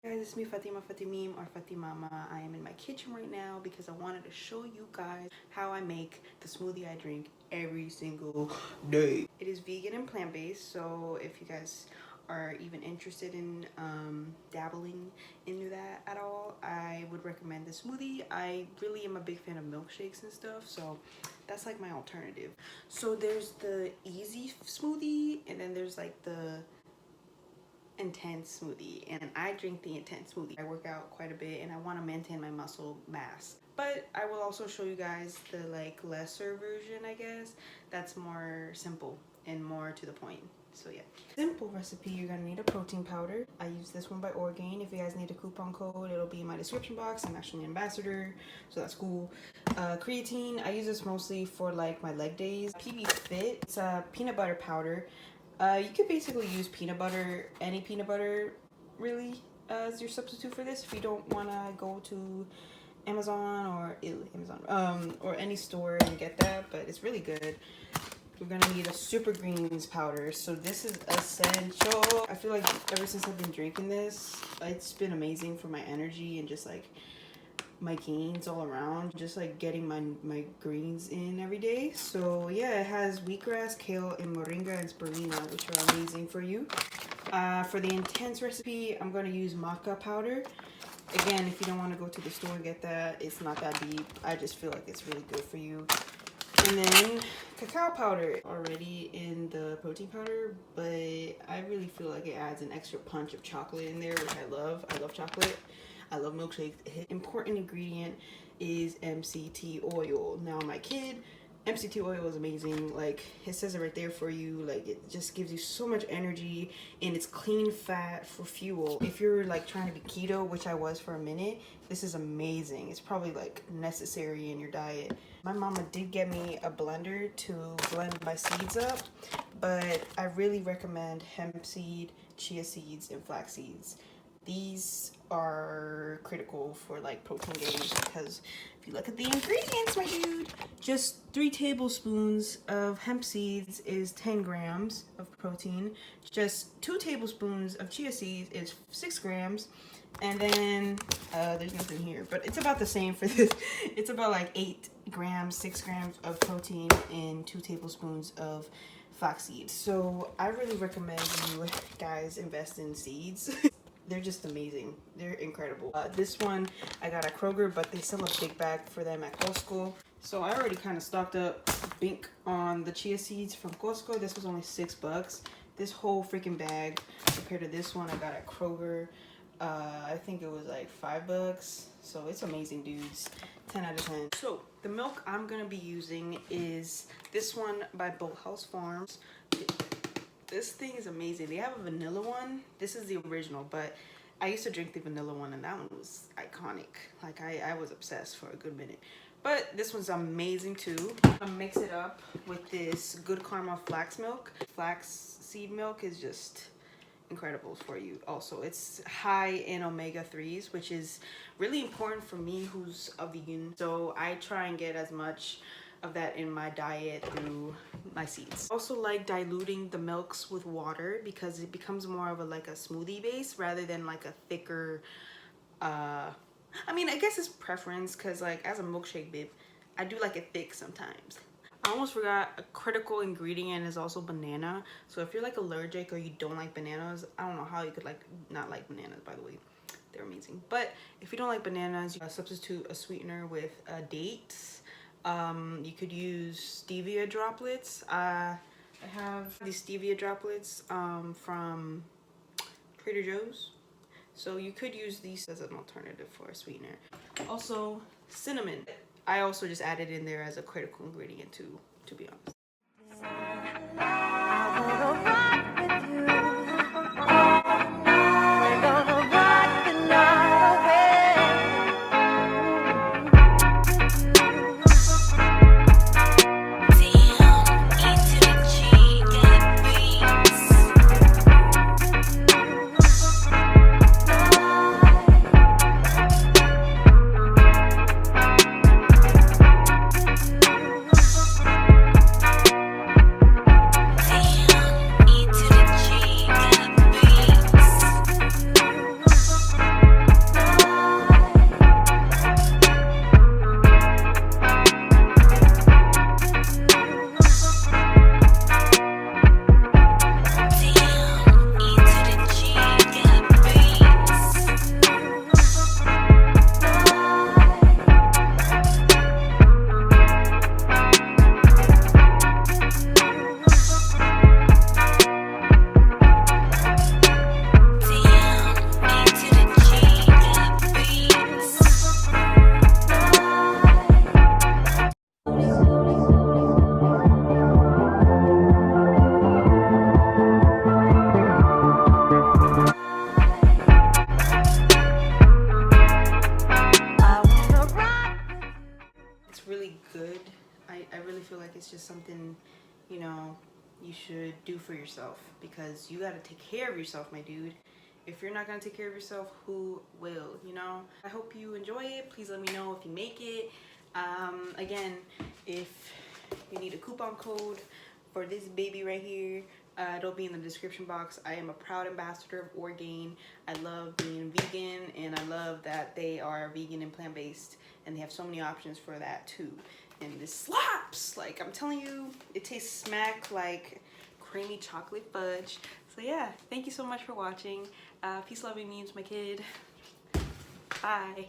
Guys, it's me Fatima Fatimim or Fatimama. I am in my kitchen right now because I wanted to show you guys how I make the smoothie I drink every single day. It is vegan and plant-based, so if you guys are even interested in dabbling into that at all, I would recommend this smoothie. I really am a big fan of milkshakes and stuff, so that's like my alternative. So there's the easy smoothie, and then there's like the intense smoothie, and I drink the intense smoothie. I work out quite a bit and I want to maintain my muscle mass, but I will also show you guys the like lesser version, I guess, that's more simple and more to the point. So yeah, simple recipe. You're gonna need a protein powder. I use this one by Orgain. If you guys need a coupon code, it'll be in my description box. I'm actually an ambassador, so that's cool. Creatine, I use this mostly for like my leg days. PB Fit, it's a peanut butter powder. You could basically use peanut butter, any peanut butter really, as your substitute for this if you don't want to go to Amazon or any store and get that, but it's really good. We're gonna need a super greens powder, so this is essential. I feel like ever since I've been drinking this, it's been amazing for my energy and just like my gains all around, just like getting my greens in every day. So yeah, it has wheatgrass, kale, and moringa and spirulina, which are amazing for you. For the intense recipe, I'm going to use maca powder. Again, if you don't want to go to the store and get that, it's not that deep. I just feel like it's really good for you. And then cacao powder, already in the protein powder, but I really feel like it adds an extra punch of chocolate in there, which I love. I love chocolate. I love milkshakes. Important ingredient is MCT oil. Now my kid, MCT oil is amazing. Like, it says it right there for you. Like, it just gives you so much energy, and it's clean fat for fuel. If you're like trying to be keto, which I was for a minute, this is amazing. It's probably like necessary in your diet. My mama did get me a blender to blend my seeds up, but I really recommend hemp seed, chia seeds, and flax seeds. These are critical for like protein gains, because if you look at the ingredients, my dude, just 3 tablespoons of hemp seeds is 10 grams of protein. Just 2 tablespoons of chia seeds is 6 grams. And then there's nothing here, but it's about the same for this. It's about like 8 grams, 6 grams of protein in 2 tablespoons of flax seeds. So I really recommend you guys invest in seeds. They're just amazing. They're incredible. This one I got at Kroger, but they sell a big bag for them at Costco. So I already kind of stocked up bink on the chia seeds from Costco. This was only $6. This whole freaking bag compared to this one I got at Kroger, I think it was like $5. So it's amazing, dudes. 10 out of 10. So the milk I'm gonna be using is this one by Boathouse Farms. This thing is amazing. They have a vanilla one. This is the original, but I used to drink the vanilla one, and that one was iconic. Like, I was obsessed for a good minute. But this one's amazing too. I mix it up with this Good Karma flax milk. Flax seed milk is just incredible for you. Also, it's high in omega-3s, which is really important for me who's a vegan. So I try and get as much of that in my diet through my seeds. Also like diluting the milks with water, because it becomes more of a like a smoothie base rather than like a thicker I mean, I guess it's preference, because like as a milkshake bib, I do like it thick sometimes. I almost forgot, a critical ingredient is also banana. So if you're like allergic or you don't like bananas, I don't know how you could like not like bananas, by the way. They're amazing. But if you don't like bananas, you substitute a sweetener with dates. You could use stevia droplets. I have these stevia droplets from Trader Joe's, so you could use these as an alternative for a sweetener. Also cinnamon, I also just added in there as a critical ingredient too, to be honest. should do for yourself, because you got to take care of yourself, my dude. If you're not gonna take care of yourself, who will, you know? I hope you enjoy it. Please let me know if you make it. Again, if you need a coupon code for this baby right here, it'll be in the description box. I am a proud ambassador of Orgain. I love being vegan, and I love that they are vegan and plant-based, and they have so many options for that too. And this slaps! Like, I'm telling you, it tastes smack like creamy chocolate fudge. So yeah, thank you so much for watching. Peace, love, and memes, my kid. Bye.